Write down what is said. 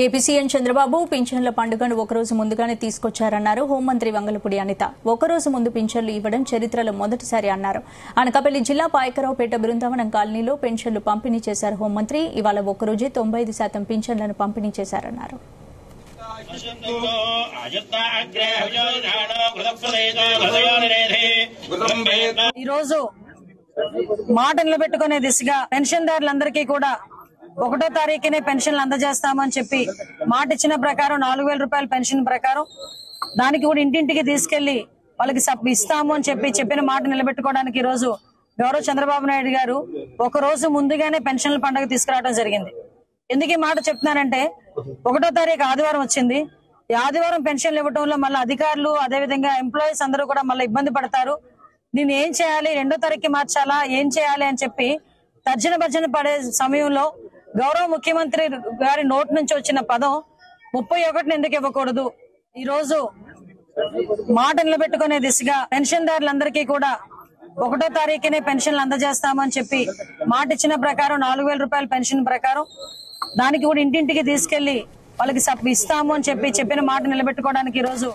AP CM Chandrababu పింఛన్ల పండుగను ఒకరోజు ముందుగానే తీసుకొచ్చారన్నారు హోంమంత్రి వంగలపూడి అనిత. ఒకరోజు ముందు పింఛన్లు ఇవ్వడం చరిత్రలో మొదటిసారి అన్నారు. అనకాపల్లి జిల్లా పాయకరావుపేట బృందావనం కాలనీలో పెన్షన్లు పంపిణీ చేశారు హోంమంత్రి. ఇవాళ ఒక్కరోజే 95% పింఛన్లను పంపిణీ చేశారన్నారు. ఈరోజు మాట నిలబెట్టుకునే దిశగా పెన్షన్దారులందరికీ కూడా 1వ తారీఖునే పెన్షన్లు అందజేస్తామని చెప్పి మాట ఇచ్చిన ప్రకారం 4000 రూపాయల పెన్షన్ ప్రకారం దానికి కూడా ఇంటింటికి తీసుకెళ్లి వాళ్ళకి ఇస్తాము అని చెప్పిన మాట నిలబెట్టుకోవడానికి ఈ రోజు గౌరవ చంద్రబాబు నాయుడు గారు ఒక రోజు ముందుగానే పెన్షన్ల పండుగ తీసుకురావడం జరిగింది. ఎందుకు ఈ మాట చెప్తున్నానంటే 1వ తారీఖు ఆదివారం వచ్చింది. ఈ ఆదివారం పెన్షన్లు ఇవ్వడంలో మళ్ళీ అధికారులు అదేవిధంగా ఎంప్లాయీస్ అందరూ కూడా మళ్ళీ ఇబ్బంది పడతారు. దీన్ని ఏం చేయాలి, 2వ తారీఖుకి మార్చాలా, ఏం చేయాలి అని చెప్పి తర్జన భర్జన పడే సమయంలో గౌరవ ముఖ్యమంత్రి గారి నోటి నుంచి వచ్చిన పదం 31 ఎందుకు ఇవ్వకూడదు, ఈ రోజు మాట నిలబెట్టుకునే దిశగా పెన్షన్దారులందరికీ కూడా 1వ తారీఖునే పెన్షన్లు అందజేస్తామని చెప్పి మాట ఇచ్చిన ప్రకారం 4000 రూపాయల పెన్షన్ ప్రకారం దానికి కూడా ఇంటింటికి తీసుకెళ్లి వాళ్ళకి ఇస్తాము అని చెప్పిన మాట నిలబెట్టుకోవడానికి ఈ రోజు